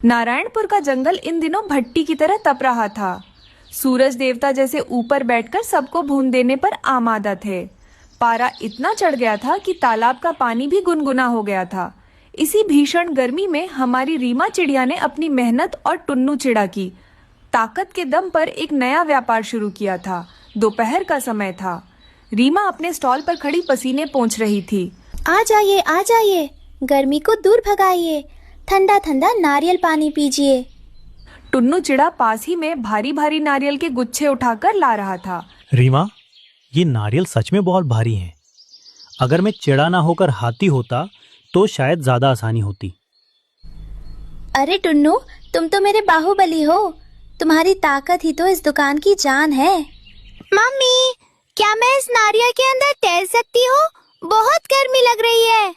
नारायणपुर का जंगल इन दिनों भट्टी की तरह तप रहा था। सूरज देवता जैसे ऊपर बैठकर सबको भून देने पर आमादा थे। पारा इतना चढ़ गया था कि तालाब का पानी भी गुनगुना हो गया था। इसी भीषण गर्मी में हमारी रीमा चिड़िया ने अपनी मेहनत और टुन्नू चिड़ा की ताकत के दम पर एक नया व्यापार शुरू किया था। दोपहर का समय था। रीमा अपने स्टॉल पर खड़ी पसीने पोंछ रही थी। आ जाइए, गर्मी को दूर भगाइए, ठंडा ठंडा नारियल पानी पीजिए। टुन्नू चिड़ा पास ही में भारी भारी नारियल के गुच्छे उठाकर ला रहा था। रीमा, ये नारियल सच में बहुत भारी हैं। अगर मैं चिड़ा ना होकर हाथी होता तो शायद ज्यादा आसानी होती। अरे टुन्नू, तुम तो मेरे बाहुबली हो। तुम्हारी ताकत ही तो इस दुकान की जान है। मम्मी, क्या मैं इस नारियल के अंदर तैर सकती हूँ? बहुत गर्मी लग रही है।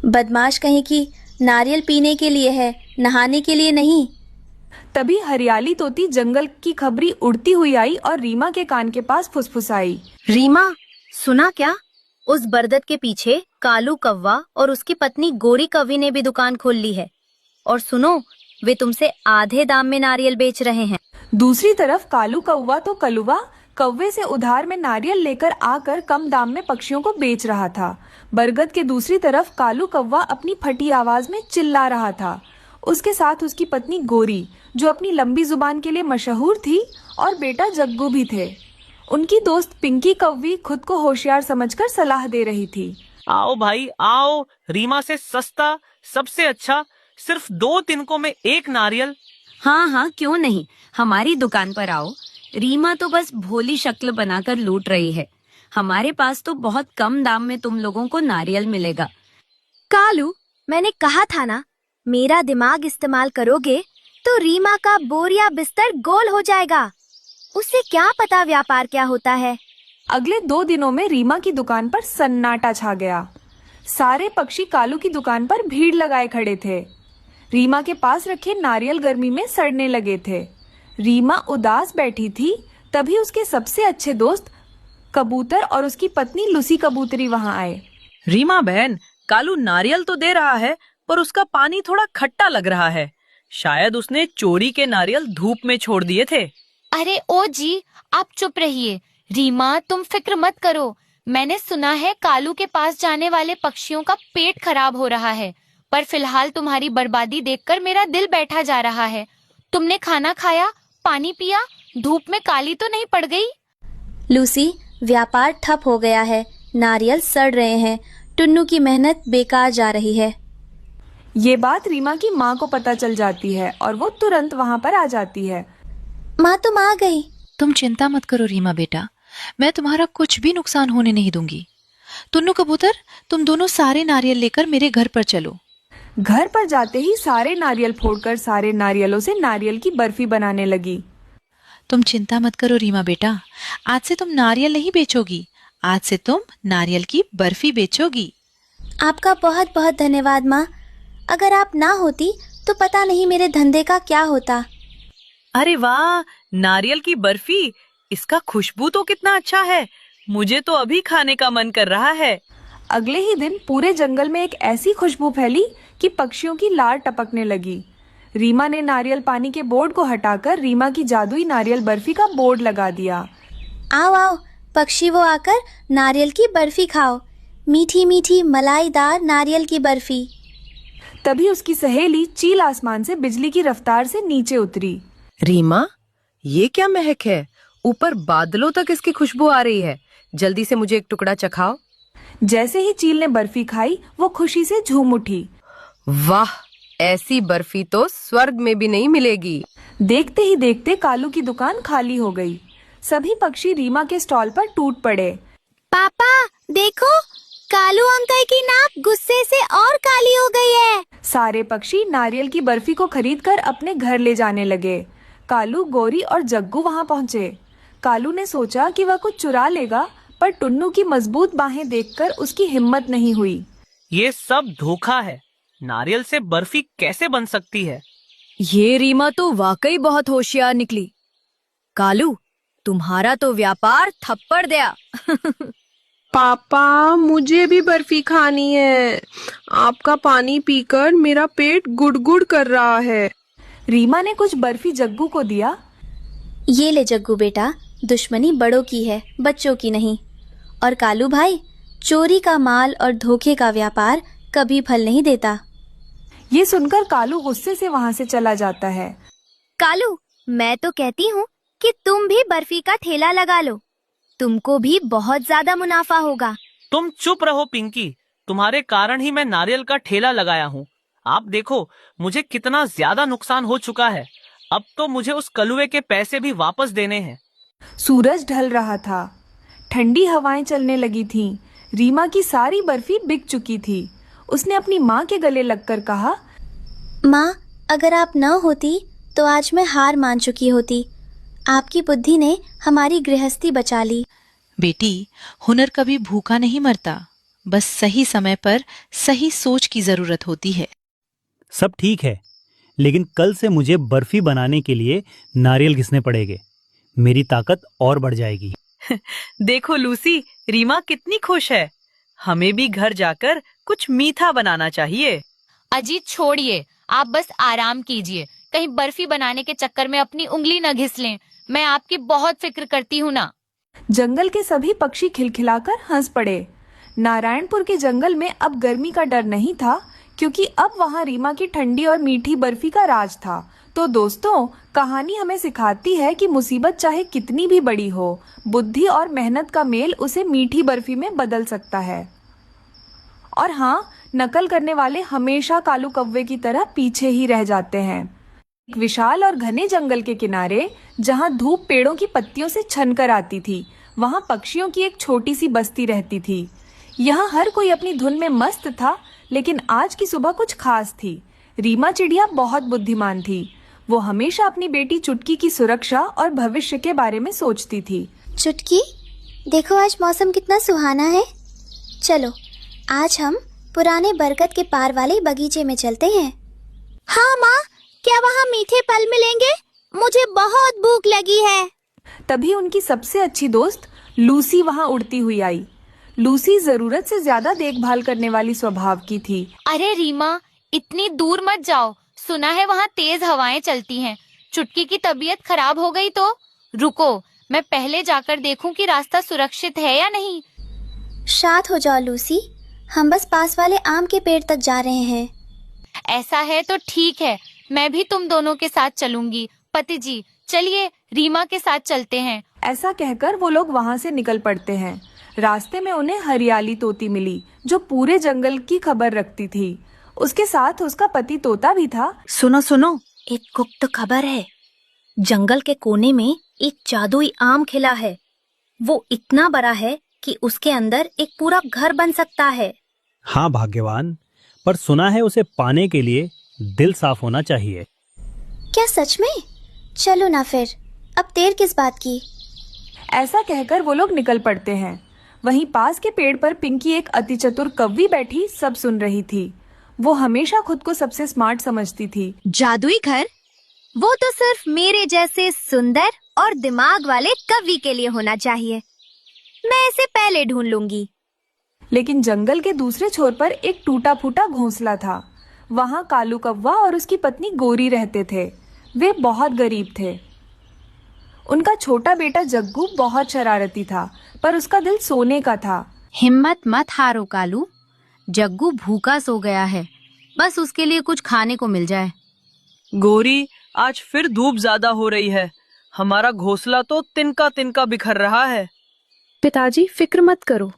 बदमाश कहीं की, नारियल पीने के लिए है, नहाने के लिए नहीं। तभी हरियाली तोती जंगल की खबरी उड़ती हुई आई और रीमा के कान के पास फुसफुसाई। रीमा, सुना क्या? उस बरगद के पीछे कालू कौवा और उसकी पत्नी गोरी कौवी ने भी दुकान खोल ली है। और सुनो, वे तुमसे आधे दाम में नारियल बेच रहे हैं। दूसरी तरफ कालू कौवा तो कलुआ कौवे से उधार में नारियल लेकर आकर कम दाम में पक्षियों को बेच रहा था। बरगद के दूसरी तरफ कालू कौवा अपनी फटी आवाज में चिल्ला रहा था। उसके साथ उसकी पत्नी गोरी, जो अपनी लंबी जुबान के लिए मशहूर थी, और बेटा जग्गू भी थे। उनकी दोस्त पिंकी कौवी खुद को होशियार समझकर सलाह दे रही थी। आओ भाई आओ, रीमा से सस्ता, सबसे अच्छा, सिर्फ 2 तिनकों में 1 नारियल। हाँ, क्यों नहीं, हमारी दुकान पर आओ। रीमा तो बस भोली शक्ल बनाकर लूट रही है। हमारे पास तो बहुत कम दाम में तुम लोगों को नारियल मिलेगा। कालू, मैंने कहा था ना, मेरा दिमाग इस्तेमाल करोगे तो रीमा का बोरिया बिस्तर गोल हो जाएगा। उसे क्या पता व्यापार क्या होता है। अगले 2 दिनों में रीमा की दुकान पर सन्नाटा छा गया। सारे पक्षी कालू की दुकान पर भीड़ लगाए खड़े थे। रीमा के पास रखे नारियल गर्मी में सड़ने लगे थे। रीमा उदास बैठी थी। तभी उसके सबसे अच्छे दोस्त कबूतर और उसकी पत्नी लूसी कबूतरी वहां आए। रीमा बहन, कालू नारियल तो दे रहा है, पर उसका पानी थोड़ा खट्टा लग रहा है। शायद उसने चोरी के नारियल धूप में छोड़ दिए थे। अरे ओ जी, आप चुप रहिए। रीमा, तुम फिक्र मत करो। मैंने सुना है कालू के पास जाने वाले पक्षियों का पेट खराब हो रहा है, पर फिलहाल तुम्हारी बर्बादी देखकर मेरा दिल बैठा जा रहा है। तुमने खाना खाया, पानी पिया, धूप में काली तो नहीं पड़ गई? लूसी, व्यापार ठप हो गया है, नारियल सड़ रहे हैं, टुन्नू की मेहनत बेकार जा रही है। ये बात रीमा की माँ को पता चल जाती है और वो तुरंत वहाँ पर आ जाती है। माँ तुम आ गई। तुम चिंता मत करो रीमा बेटा, मैं तुम्हारा कुछ भी नुकसान होने नहीं दूंगी। टुन्नू कबूतर, तुम दोनों सारे नारियल लेकर मेरे घर पर चलो। घर पर जाते ही सारे नारियल फोड़कर सारे नारियलों से नारियल की बर्फी बनाने लगी। तुम चिंता मत करो रीमा बेटा, आज से तुम नारियल नहीं बेचोगी, आज से तुम नारियल की बर्फी बेचोगी। आपका बहुत बहुत धन्यवाद माँ। अगर आप ना होती तो पता नहीं मेरे धंधे का क्या होता। अरे वाह, नारियल की बर्फी, इसका खुशबू तो कितना अच्छा है। मुझे तो अभी खाने का मन कर रहा है। अगले ही दिन पूरे जंगल में एक ऐसी खुशबू फैली कि पक्षियों की लार टपकने लगी। रीमा ने नारियल पानी के बोर्ड को हटाकर रीमा की जादुई नारियल बर्फी का बोर्ड लगा दिया। आओ आओ पक्षी वो आकर नारियल की बर्फी खाओ, मीठी मीठी मलाईदार नारियल की बर्फी। तभी उसकी सहेली चील आसमान से बिजली की रफ्तार से नीचे उतरी। रीमा, ये क्या महक है? ऊपर बादलों तक इसकी खुशबू आ रही है। जल्दी से मुझे एक टुकड़ा चखाओ। जैसे ही चील ने बर्फी खाई, वो खुशी से झूम उठी। वाह, ऐसी बर्फी तो स्वर्ग में भी नहीं मिलेगी। देखते ही देखते कालू की दुकान खाली हो गई। सभी पक्षी रीमा के स्टॉल पर टूट पड़े। पापा देखो, कालू अंकल की नाक गुस्से से और काली हो गई है। सारे पक्षी नारियल की बर्फी को खरीदकर अपने घर ले जाने लगे। कालू, गोरी और जग्गू वहां पहुंचे। कालू ने सोचा कि वह कुछ चुरा लेगा, पर टुन्नू की मजबूत बाहें देखकर उसकी हिम्मत नहीं हुई। ये सब धोखा है। नारियल से बर्फी कैसे बन सकती है? ये रीमा तो वाकई बहुत होशियार निकली। कालू, तुम्हारा तो व्यापार थप्पड़ दिया। पापा, मुझे भी बर्फी खानी है। आपका पानी पीकर मेरा पेट गुड़गुड़ कर रहा है। रीमा ने कुछ बर्फी जग्गू को दिया। ये ले जग्गू बेटा, दुश्मनी बड़ों की है, बच्चों की नहीं। और कालू भाई, चोरी का माल और धोखे का व्यापार कभी फल नहीं देता। ये सुनकर कालू गुस्से से वहाँ से चला जाता है। कालू, मैं तो कहती हूँ कि तुम भी बर्फी का ठेला लगा लो, तुमको भी बहुत ज्यादा मुनाफा होगा। तुम चुप रहो पिंकी, तुम्हारे कारण ही मैं नारियल का ठेला लगाया हूँ। आप देखो मुझे कितना ज्यादा नुकसान हो चुका है। अब तो मुझे उस कलुए के पैसे भी वापस देने हैं। सूरज ढल रहा था, ठंडी हवाएं चलने लगी थीं। रीमा की सारी बर्फी बिक चुकी थी। उसने अपनी माँ के गले लगकर कहा, माँ, अगर आप न होती तो आज मैं हार मान चुकी होती। आपकी बुद्धि ने हमारी गृहस्थी बचा ली। बेटी, हुनर कभी भूखा नहीं मरता, बस सही समय पर सही सोच की जरूरत होती है। सब ठीक है, लेकिन कल से मुझे बर्फी बनाने के लिए नारियल घिसने पड़ेंगे। मेरी ताकत और बढ़ जाएगी। देखो लूसी, रीमा कितनी खुश है। हमें भी घर जाकर कुछ मीठा बनाना चाहिए। अजीत छोड़िए, आप बस आराम कीजिए। कहीं बर्फी बनाने के चक्कर में अपनी उंगली न घिस लें। मैं आपकी बहुत फिक्र करती हूँ ना। जंगल के सभी पक्षी खिलखिलाकर हंस पड़े। नारायणपुर के जंगल में अब गर्मी का डर नहीं था, क्योंकि अब वहाँ रीमा की ठंडी और मीठी बर्फी का राज था। तो दोस्तों, कहानी हमें सिखाती है कि मुसीबत चाहे कितनी भी बड़ी हो, बुद्धि और मेहनत का मेल उसे मीठी बर्फी में बदल सकता है। और हाँ, नकल करने वाले हमेशा कालू कौवे की तरह पीछे ही रह जाते हैं। एक विशाल और घने जंगल के किनारे, जहाँ धूप पेड़ों की पत्तियों से छनकर आती थी, वहाँ पक्षियों की एक छोटी सी बस्ती रहती थी। यहाँ हर कोई अपनी धुन में मस्त था, लेकिन आज की सुबह कुछ खास थी। रीमा चिड़िया बहुत बुद्धिमान थी। वो हमेशा अपनी बेटी चुटकी की सुरक्षा और भविष्य के बारे में सोचती थी। चुटकी, देखो आज मौसम कितना सुहाना है। चलो, आज हम पुराने बरगद के पार वाले बगीचे में चलते हैं। हाँ माँ, क्या वहाँ मीठे फल मिलेंगे? मुझे बहुत भूख लगी है। तभी उनकी सबसे अच्छी दोस्त लूसी वहाँ उड़ती हुई आई। लूसी जरूरत से ज्यादा देखभाल करने वाली स्वभाव की थी। अरे रीमा, इतनी दूर मत जाओ। सुना है वहाँ तेज हवाएं चलती हैं। चुटकी की तबीयत खराब हो गई तो रुको, मैं पहले जाकर देखूं कि रास्ता सुरक्षित है या नहीं। शांत हो जाओ लूसी, हम बस पास वाले आम के पेड़ तक जा रहे हैं। ऐसा है तो ठीक है, मैं भी तुम दोनों के साथ चलूंगी। पति जी, चलिए रीमा के साथ चलते हैं। ऐसा कहकर वो लोग वहाँ से निकल पड़ते हैं। रास्ते में उन्हें हरियाली तोती मिली, जो पूरे जंगल की खबर रखती थी। उसके साथ उसका पति तोता भी था। सुनो सुनो, एक गुप्त खबर है। जंगल के कोने में एक जादुई आम खिला है। वो इतना बड़ा है कि उसके अंदर एक पूरा घर बन सकता है। हाँ भाग्यवान, पर सुना है उसे पाने के लिए दिल साफ होना चाहिए। क्या सच में? चलो ना फिर, अब देर किस बात की। ऐसा कहकर वो लोग निकल पड़ते हैं। वहीं पास के पेड़ पर पिंकी, एक अति चतुर कव्वी, बैठी सब सुन रही थी। वो हमेशा खुद को सबसे स्मार्ट समझती थी। जादुई घर? वो तो सिर्फ मेरे जैसे सुंदर और दिमाग वाले कवि के लिए होना चाहिए। मैं इसे पहले ढूंढ लूंगी। लेकिन जंगल के दूसरे छोर पर एक टूटा फूटा घोंसला था। वहाँ कालू कौवा और उसकी पत्नी गोरी रहते थे। वे बहुत गरीब थे। उनका छोटा बेटा जग्गू बहुत शरारती था, पर उसका दिल सोने का था। हिम्मत मत हारो कालू, जग्गू भूखा सो गया है। बस उसके लिए कुछ खाने को मिल जाए। गोरी, आज फिर धूप ज्यादा हो रही है। हमारा घोंसला तो तिनका तिनका बिखर रहा है। पिताजी, फिक्र मत करो,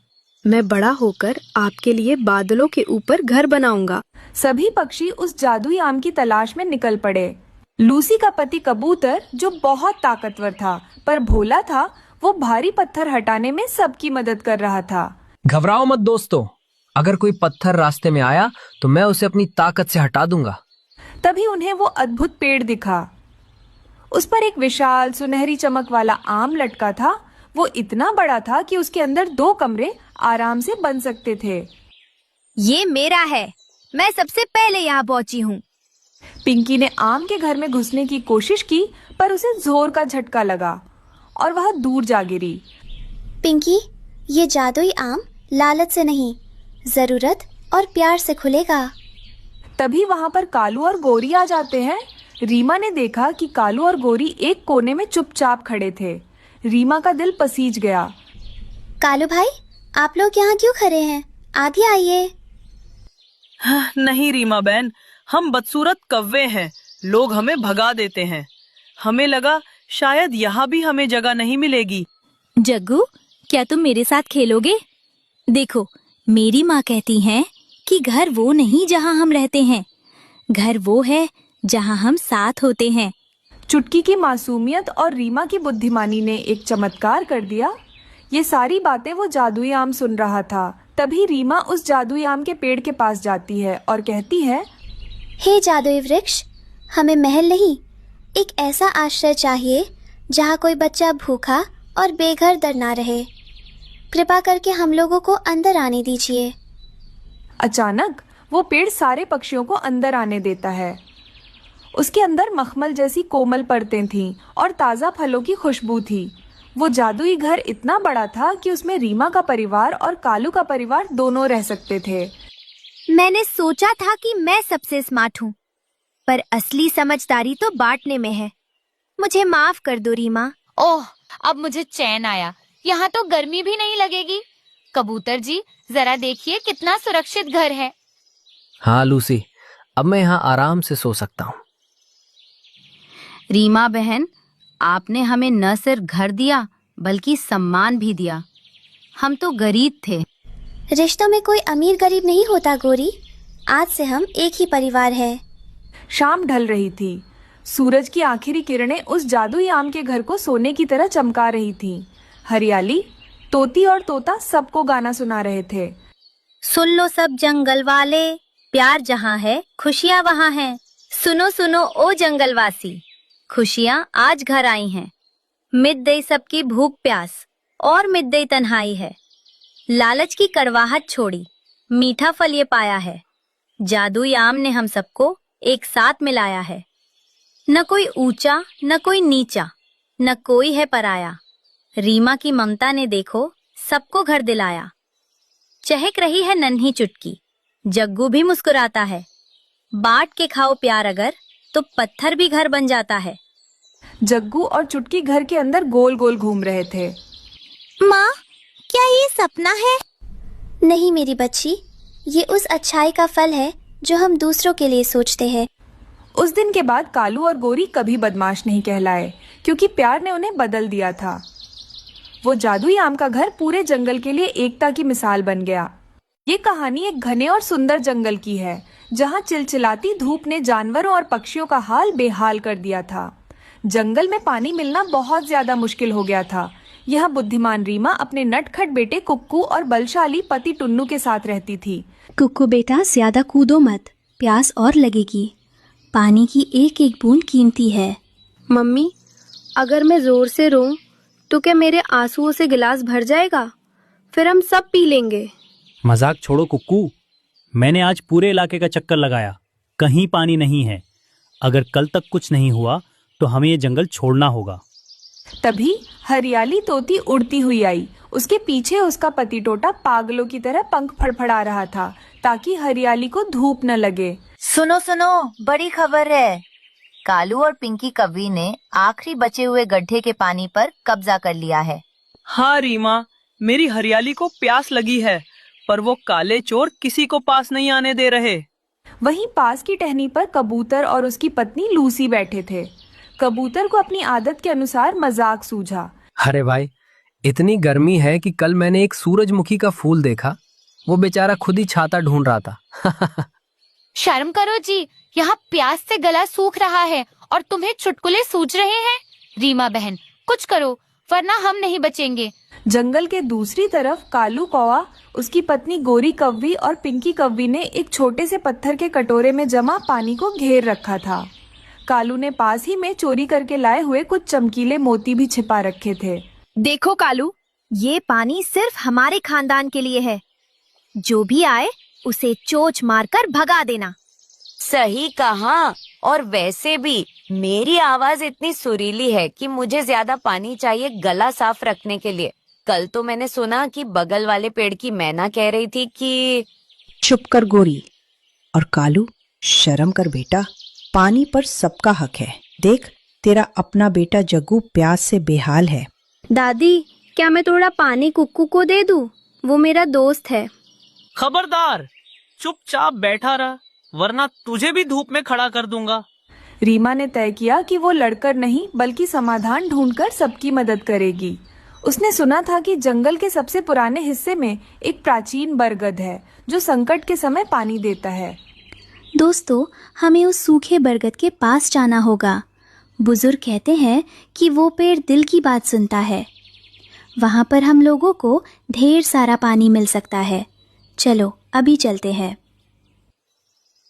मैं बड़ा होकर आपके लिए बादलों के ऊपर घर बनाऊंगा। सभी पक्षी उस जादुई आम की तलाश में निकल पड़े। लूसी का पति कबूतर, जो बहुत ताकतवर था पर भोला था, वो भारी पत्थर हटाने में सबकी मदद कर रहा था। घबराओ मत दोस्तों, अगर कोई पत्थर रास्ते में आया तो मैं उसे अपनी ताकत से हटा दूंगा। तभी उन्हें वो अद्भुत पेड़ दिखा। उस पर एक विशाल सुनहरी चमक वाला आम लटका था। वो इतना बड़ा था कि उसके अंदर 2 कमरे आराम से बन सकते थे। ये मेरा है, मैं सबसे पहले यहाँ पहुँची हूँ। पिंकी ने आम के घर में घुसने की कोशिश की, पर उसे जोर का झटका लगा और वह दूर जा गिरी। पिंकी, ये जादुई आम लालच से नहीं, जरूरत और प्यार से खुलेगा। तभी वहां पर कालू और गोरी आ जाते हैं। रीमा ने देखा कि कालू और गोरी एक कोने में चुपचाप खड़े थे। रीमा का दिल पसीज गया। कालू भाई, आप लोग यहाँ क्यों खड़े हैं? आगे आइए। नहीं रीमा बहन, हम बदसूरत कव्वे हैं, लोग हमें भगा देते हैं। हमें लगा शायद यहाँ भी हमें जगह नहीं मिलेगी। जग्गू, क्या तुम मेरे साथ खेलोगे? देखो, मेरी माँ कहती हैं कि घर वो नहीं जहाँ हम रहते हैं, घर वो है जहाँ हम साथ होते हैं। चुटकी की मासूमियत और रीमा की बुद्धिमानी ने एक चमत्कार कर दिया। ये सारी बातें वो जादुई आम सुन रहा था। तभी रीमा उस जादुई आम के पेड़ के पास जाती है और कहती है, हे जादुई वृक्ष, हमें महल नहीं, एक ऐसा आश्रय चाहिए जहाँ कोई बच्चा भूखा और बेघर दर ना रहे। कृपा करके हम लोगों को अंदर आने दीजिए। अचानक वो पेड़ सारे पक्षियों को अंदर आने देता है। उसके अंदर मखमल जैसी कोमल परतें थीं और ताज़ा फलों की खुशबू थी। वो जादुई घर इतना बड़ा था कि उसमें रीमा का परिवार और कालू का परिवार दोनों रह सकते थे। मैंने सोचा था कि मैं सबसे स्मार्ट हूँ, पर असली समझदारी तो बांटने में है। मुझे माफ कर दो रीमा। ओह, अब मुझे चैन आया। यहाँ तो गर्मी भी नहीं लगेगी। कबूतर जी, जरा देखिए कितना सुरक्षित घर है। हाँ लूसी, अब मैं यहाँ आराम से सो सकता हूँ। रीमा बहन, आपने हमें न सिर्फ घर दिया बल्कि सम्मान भी दिया। हम तो गरीब थे। रिश्तों में कोई अमीर गरीब नहीं होता गोरी। आज से हम एक ही परिवार है। शाम ढल रही थी। सूरज की आखिरी किरणें उस जादुई आम के घर को सोने की तरह चमका रही थीं। हरियाली, तोती और तोता सबको गाना सुना रहे थे। सुन लो सब जंगल वाले, प्यार जहाँ है खुशियाँ वहाँ हैं। सुनो सुनो ओ जंगलवासी, खुशियाँ आज घर आई हैं। मिट गई सबकी भूख प्यास और मिट गई तन्हाई है। लालच की कड़वाहट छोड़ी, मीठा फल ये पाया है। जादुई आम ने हम सबको एक साथ मिलाया है। न कोई ऊंचा न कोई नीचा, न कोई है पराया। रीमा की ममता ने देखो सबको घर दिलाया। चहक रही है नन्ही चुटकी, जग्गू भी मुस्कुराता है। बांट के खाओ प्यार अगर, तो पत्थर भी घर बन जाता है। जग्गू और चुटकी घर के अंदर गोल गोल घूम रहे थे। माँ, क्या ये सपना है? नहीं मेरी बच्ची, ये उस अच्छाई का फल है जो हम दूसरों के लिए सोचते हैं। उस दिन के बाद कालू और गोरी कभी बदमाश नहीं कहलाए, क्योंकि प्यार ने उन्हें बदल दिया था। वो जादुई आम का घर पूरे जंगल के लिए एकता की मिसाल बन गया। ये कहानी एक घने और सुंदर जंगल की है, जहाँ चिलचिलाती धूप ने जानवरों और पक्षियों का हाल बेहाल कर दिया था। जंगल में पानी मिलना बहुत ज्यादा मुश्किल हो गया था। यह बुद्धिमान रीमा अपने नटखट बेटे कुक्कू और बलशाली पति टुन्नू के साथ रहती थी। कुक्कू बेटा, ज्यादा कूदो मत, प्यास और लगेगी। पानी की एक एक बूंद कीमती है। मम्मी, अगर मैं जोर से रोऊं तो क्या मेरे आंसुओं से गिलास भर जाएगा? फिर हम सब पी लेंगे। मजाक छोड़ो कुक्कू, मैंने आज पूरे इलाके का चक्कर लगाया, कहीं पानी नहीं है। अगर कल तक कुछ नहीं हुआ तो हमें ये जंगल छोड़ना होगा। तभी हरियाली तोती उड़ती हुई आई। उसके पीछे उसका पति टोटा पागलों की तरह पंख फड़फड़ा रहा था, ताकि हरियाली को धूप न लगे। सुनो सुनो, बड़ी खबर है। कालू और पिंकी कव्वी ने आखिरी बचे हुए गड्ढे के पानी पर कब्जा कर लिया है। हाँ रीमा, मेरी हरियाली को प्यास लगी है, पर वो काले चोर किसी को पास नहीं आने दे रहे। वहीं पास की टहनी पर कबूतर और उसकी पत्नी लूसी बैठे थे। कबूतर को अपनी आदत के अनुसार मजाक सूझा। अरे भाई, इतनी गर्मी है कि कल मैंने एक सूरजमुखी का फूल देखा, वो बेचारा खुद ही छाता ढूंढ रहा था। शर्म करो जी, यहाँ प्यास से गला सूख रहा है और तुम्हें चुटकुले सूझ रहे हैं। रीमा बहन, कुछ करो वरना हम नहीं बचेंगे। जंगल के दूसरी तरफ कालू कौवा, उसकी पत्नी गोरी कव्वी और पिंकी कव्वी ने एक छोटे से पत्थर के कटोरे में जमा पानी को घेर रखा था। कालू ने पास ही में चोरी करके लाए हुए कुछ चमकीले मोती भी छिपा रखे थे। देखो कालू, ये पानी सिर्फ हमारे खानदान के लिए है। जो भी आए उसे चोंच मारकर भगा देना। सही कहा। और वैसे भी मेरी आवाज इतनी सुरीली है कि मुझे ज्यादा पानी चाहिए गला साफ रखने के लिए। कल तो मैंने सुना कि बगल वाले पेड़ की मैना कह रही थी कि चुप कर गोरी। और कालू, शर्म कर बेटा, पानी पर सबका हक है। देख, तेरा अपना बेटा जग्गू प्यास से बेहाल है। दादी, क्या मैं थोड़ा पानी कुक्कू को दे दूं? वो मेरा दोस्त है। खबरदार, चुपचाप बैठा रह, वरना तुझे भी धूप में खड़ा कर दूंगा। रीमा ने तय किया कि वो लड़कर नहीं बल्कि समाधान ढूंढकर सबकी मदद करेगी। उसने सुना था कि जंगल के सबसे पुराने हिस्से में एक प्राचीन बरगद है जो संकट के समय पानी देता है। दोस्तों, हमें उस सूखे बरगद के पास जाना होगा। बुजुर्ग कहते हैं कि वो पेड़ दिल की बात सुनता है। वहाँ पर हम लोगों को ढेर सारा पानी मिल सकता है। चलो अभी चलते हैं।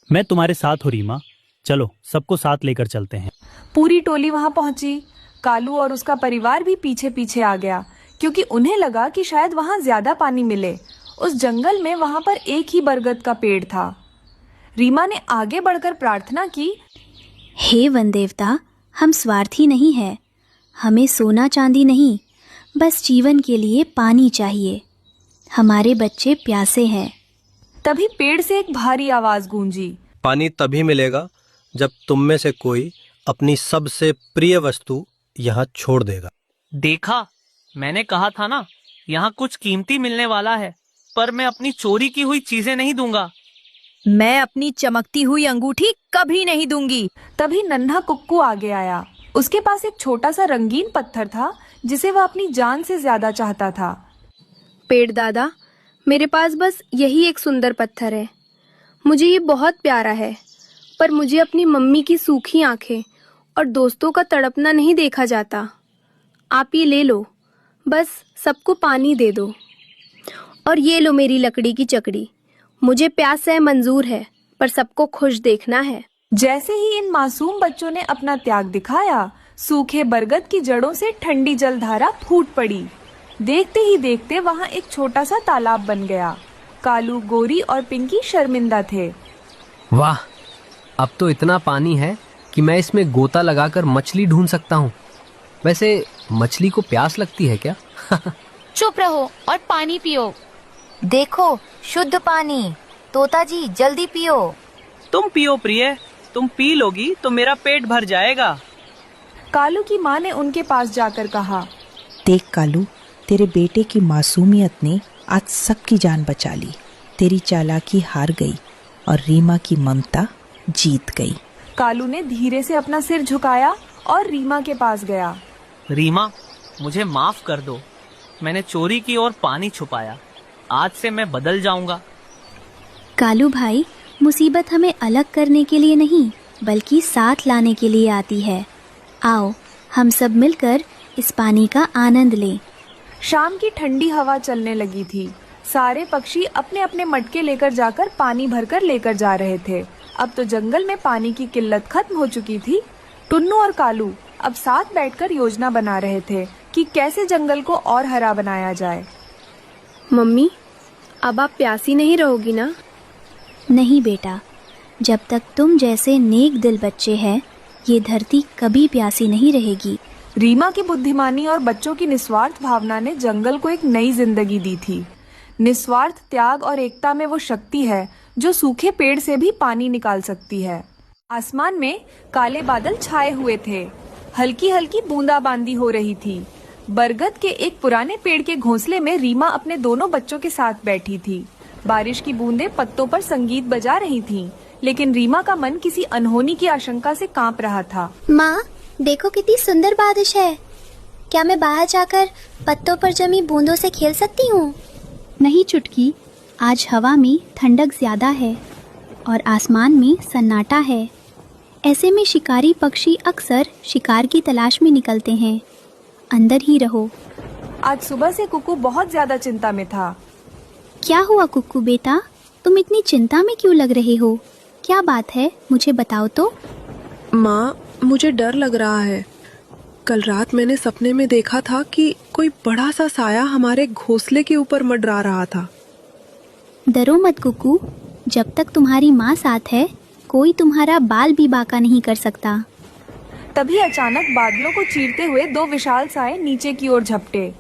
मैं तुम्हारे साथ हूँ रीमा, चलो सबको साथ लेकर चलते हैं। पूरी टोली वहां पहुंची। कालू और उसका परिवार भी पीछे पीछे आ गया क्योंकि उन्हें लगा कि शायद वहां ज्यादा पानी मिले। उस जंगल में वहां पर एक ही बरगद का पेड़ था। रीमा ने आगे बढ़कर प्रार्थना की, हे वन देवता, हम स्वार्थी नहीं हैं। हमें सोना चांदी नहीं, बस जीवन के लिए पानी चाहिए। हमारे बच्चे प्यासे हैं। तभी पेड़ से एक भारी आवाज गूंजी, पानी तभी मिलेगा जब तुम में से कोई अपनी सबसे प्रिय वस्तु यहाँ छोड़ देगा। देखा, मैंने कहा था ना, यहाँ कुछ कीमती मिलने वाला है, पर मैं अपनी चोरी की हुई चीजें नहीं दूंगा। मैं अपनी चमकती हुई अंगूठी कभी नहीं दूंगी। तभी नन्हा कुक्कू आगे आया। उसके पास एक छोटा सा रंगीन पत्थर था जिसे वह अपनी जान से ज्यादा चाहता था। पेड़ दादा, मेरे पास बस यही एक सुंदर पत्थर है। मुझे ये बहुत प्यारा है, पर मुझे अपनी मम्मी की सूखी आंखें और दोस्तों का तड़पना नहीं देखा जाता। आप ये ले लो, बस सबको पानी दे दो। और ये लो मेरी लकड़ी की चकड़ी। मुझे प्यास सह मंजूर है, पर सबको खुश देखना है। जैसे ही इन मासूम बच्चों ने अपना त्याग दिखाया, सूखे बरगद की जड़ों से ठंडी जलधारा फूट पड़ी। देखते ही देखते वहाँ एक छोटा सा तालाब बन गया। कालू, गोरी और पिंकी शर्मिंदा थे। वाह, अब तो इतना पानी है कि मैं इसमें गोता लगाकर मछली ढूंढ सकता हूँ। वैसे मछली को प्यास लगती है क्या? चुप रहो और पानी पियो। देखो, शुद्ध पानी। तोता जी, जल्दी पियो। तुम पियो प्रिय, तुम पी लोगी तो मेरा पेट भर जाएगा। कालू की माँ ने उनके पास जाकर कहा, देख कालू, तेरे बेटे की मासूमियत ने आज सबकी जान बचा ली। तेरी चालाकी हार गई और रीमा की ममता जीत गई। कालू ने धीरे से अपना सिर झुकाया और रीमा के पास गया। रीमा, मुझे माफ कर दो। मैंने चोरी की और पानी छुपाया। आज से मैं बदल जाऊंगा। कालू भाई, मुसीबत हमें अलग करने के लिए नहीं बल्कि साथ लाने के लिए आती है। आओ हम सब मिलकर इस पानी का आनंद लें। शाम की ठंडी हवा चलने लगी थी। सारे पक्षी अपने अपने मटके लेकर जाकर पानी भरकर लेकर जा रहे थे। अब तो जंगल में पानी की किल्लत खत्म हो चुकी थी। टुन्नू और कालू अब साथ बैठकर योजना बना रहे थे कि कैसे जंगल को और हरा बनाया जाए। मम्मी, अब आप प्यासी नहीं रहोगी ना? नहीं बेटा, जब तक तुम जैसे नेक दिल बच्चे हैं, ये धरती कभी प्यासी नहीं रहेगी। रीमा की बुद्धिमानी और बच्चों की निस्वार्थ भावना ने जंगल को एक नई जिंदगी दी थी। निस्वार्थ त्याग और एकता में वो शक्ति है जो सूखे पेड़ से भी पानी निकाल सकती है। आसमान में काले बादल छाए हुए थे। हल्की हल्की बूंदाबांदी हो रही थी। बरगद के एक पुराने पेड़ के घोंसले में रीमा अपने दोनों बच्चों के साथ बैठी थी। बारिश की बूंदें पत्तों पर संगीत बजा रही थीं, लेकिन रीमा का मन किसी अनहोनी की आशंका से कांप रहा था। माँ, देखो कितनी सुंदर बारिश है। क्या मैं बाहर जाकर पत्तों पर जमी बूंदों से खेल सकती हूँ? नहीं चुटकी, आज हवा में ठंडक ज्यादा है और आसमान में सन्नाटा है। ऐसे में शिकारी पक्षी अक्सर शिकार की तलाश में निकलते हैं। अंदर ही रहो। आज सुबह से कुक्कू बहुत ज्यादा चिंता में था। क्या हुआ कुक्कू बेटा, तुम इतनी चिंता में क्यों लग रहे हो? क्या बात है, मुझे बताओ तो। माँ, मुझे डर लग रहा है। कल रात मैंने सपने में देखा था कि कोई बड़ा सा साया हमारे घोंसले के ऊपर मंडरा रहा था। डरो मत कुक्कू, जब तक तुम्हारी माँ साथ है, कोई तुम्हारा बाल भी बांका नहीं कर सकता। तभी अचानक बादलों को चीरते हुए दो विशाल साए नीचे की ओर झपटे।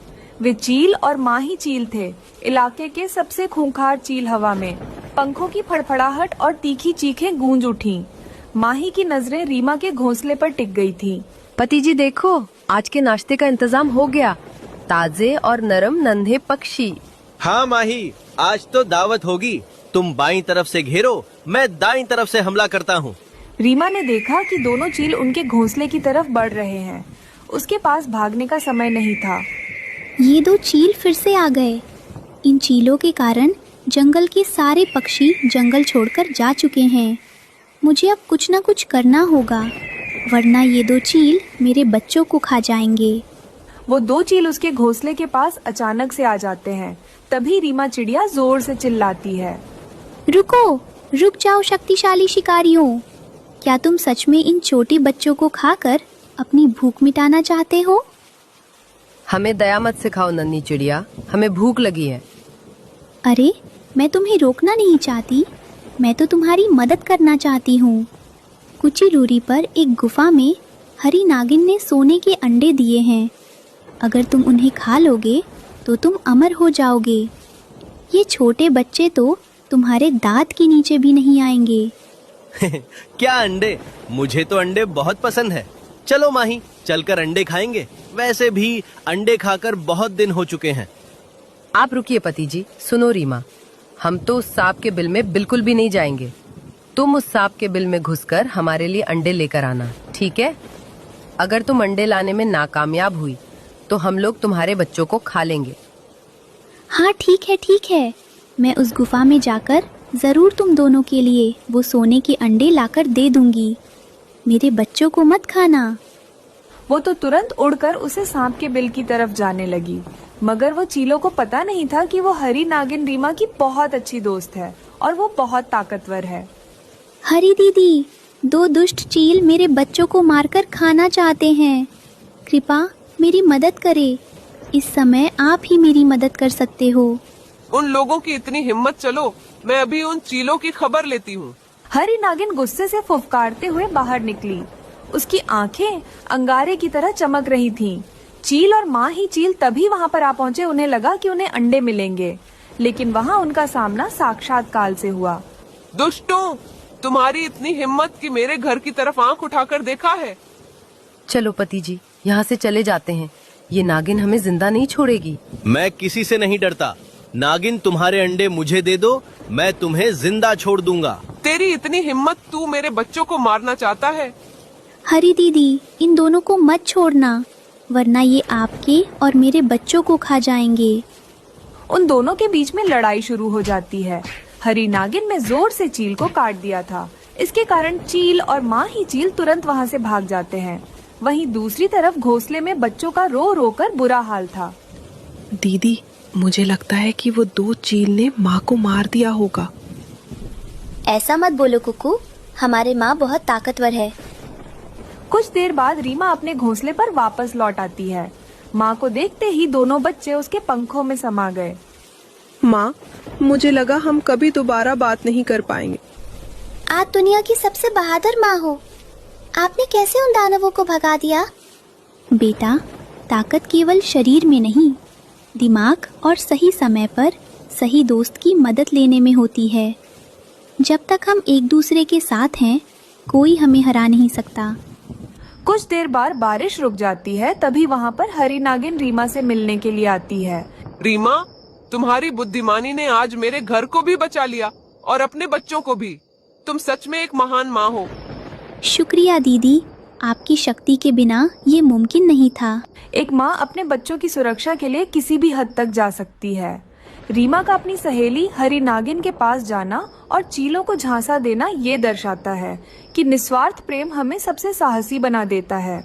वे चील और माँ ही चील थे, इलाके के सबसे खूंखार चील हवा में। पंखों की फड़फड़ाहट और तीखी चीखें गूंज उठीं। माही की नजरें रीमा के घोंसले पर टिक गई थीं। पति जी देखो, आज के नाश्ते का इंतजाम हो गया। ताजे और नरम नन्हे पक्षी। हाँ माही, आज तो दावत होगी। तुम बाईं तरफ से घेरो, मैं दाईं तरफ से हमला करता हूँ। रीमा ने देखा कि दोनों चील उनके घोंसले की तरफ बढ़ रहे हैं। उसके पास भागने का समय नहीं था। ये दो चील फिर से आ गए। इन चीलों के कारण जंगल के सारे पक्षी जंगल छोड़कर जा चुके हैं। मुझे अब कुछ न कुछ करना होगा, वरना ये दो चील मेरे बच्चों को खा जाएंगे। वो दो चील उसके घोंसले के पास अचानक से आ जाते हैं। तभी रीमा चिड़िया जोर से चिल्लाती है, रुको, रुक जाओ शक्तिशाली शिकारियों। क्या तुम सच में इन छोटे बच्चों को खाकर अपनी भूख मिटाना चाहते हो? हमें दया मत सिखाओ नन्ही चिड़िया, हमें भूख लगी है। अरे, मैं तुम्हें रोकना नहीं चाहती, मैं तो तुम्हारी मदद करना चाहती हूँ। कुछ ही दूरी पर एक गुफा में हरी नागिन ने सोने के अंडे दिए हैं। अगर तुम उन्हें खा लोगे तो तुम अमर हो जाओगे। ये छोटे बच्चे तो तुम्हारे दांत के नीचे भी नहीं आएंगे। क्या अंडे? मुझे तो अंडे बहुत पसंद है। चलो माही, चलकर अंडे खाएंगे। वैसे भी अंडे खाकर बहुत दिन हो चुके हैं। आप रुकिए पति जी। सुनो रीमा, हम तो उस सांप के बिल में बिल्कुल भी नहीं जाएंगे। तुम उस सांप के बिल में घुसकर हमारे लिए अंडे लेकर आना, ठीक है? अगर तुम अंडे लाने में नाकामयाब हुई तो हम लोग तुम्हारे बच्चों को खा लेंगे। हाँ ठीक है, ठीक है। मैं उस गुफा में जाकर जरूर तुम दोनों के लिए वो सोने के अंडे लाकर दे दूंगी। मेरे बच्चों को मत खाना। वो तो तुरंत उड़कर उसे सांप के बिल की तरफ जाने लगी, मगर वो चीलों को पता नहीं था कि वो हरी नागिन रीमा की बहुत अच्छी दोस्त है और वो बहुत ताकतवर है। हरी दीदी, दो दुष्ट चील मेरे बच्चों को मारकर खाना चाहते हैं। कृपा मेरी मदद करे। इस समय आप ही मेरी मदद कर सकते हो। उन लोगों की इतनी हिम्मत, चलो मैं अभी उन चीलों की खबर लेती हूँ। हरी नागिन गुस्से से फुफकारते हुए बाहर निकली। उसकी आंखें अंगारे की तरह चमक रही थीं। चील और माँ ही चील तभी वहाँ पर आ पहुँचे। उन्हें लगा कि उन्हें अंडे मिलेंगे, लेकिन वहाँ उनका सामना साक्षात काल से हुआ। दुष्टों, तुम्हारी इतनी हिम्मत कि मेरे घर की तरफ आंख उठाकर देखा है। चलो पति जी, यहाँ से चले जाते हैं। ये नागिन हमें जिंदा नहीं छोड़ेगी। मैं किसी से नहीं डरता। नागिन, तुम्हारे अंडे मुझे दे दो, मैं तुम्हें जिंदा छोड़ दूंगा। तेरी इतनी हिम्मत, तू मेरे बच्चों को मारना चाहता है? हरी दीदी, इन दोनों को मत छोड़ना, वरना ये आपके और मेरे बच्चों को खा जाएंगे। उन दोनों के बीच में लड़ाई शुरू हो जाती है। हरी नागिन ने जोर से चील को काट दिया था। इसके कारण चील और माँ ही चील तुरंत वहाँ से भाग जाते हैं। वहीं दूसरी तरफ घोंसले में बच्चों का रो रो कर बुरा हाल था। दीदी, मुझे लगता है कि वो दो चील ने माँ को मार दिया होगा। ऐसा मत बोलो कुकू, हमारे माँ बहुत ताकतवर है। कुछ देर बाद रीमा अपने घोंसले पर वापस लौट आती है। माँ को देखते ही दोनों बच्चे उसके पंखों में समा गए। माँ, मुझे लगा हम कभी दोबारा बात नहीं कर पाएंगे। आप दुनिया की सबसे बहादुर माँ हो। आपने कैसे उन दानवों को भगा दिया? बेटा, ताकत केवल शरीर में नहीं, दिमाग और सही समय पर सही दोस्त की मदद लेने में होती है। जब तक हम एक दूसरे के साथ हैं, कोई हमें हरा नहीं सकता। कुछ देर बाद बारिश रुक जाती है। तभी वहाँ पर हरी नागिन रीमा से मिलने के लिए आती है। रीमा, तुम्हारी बुद्धिमानी ने आज मेरे घर को भी बचा लिया और अपने बच्चों को भी। तुम सच में एक महान माँ हो। शुक्रिया दीदी, आपकी शक्ति के बिना ये मुमकिन नहीं था। एक माँ अपने बच्चों की सुरक्षा के लिए किसी भी हद तक जा सकती है। रीमा का अपनी सहेली हरी नागिन के पास जाना और चीलों को झांसा देना ये दर्शाता है कि निस्वार्थ प्रेम हमें सबसे साहसी बना देता है।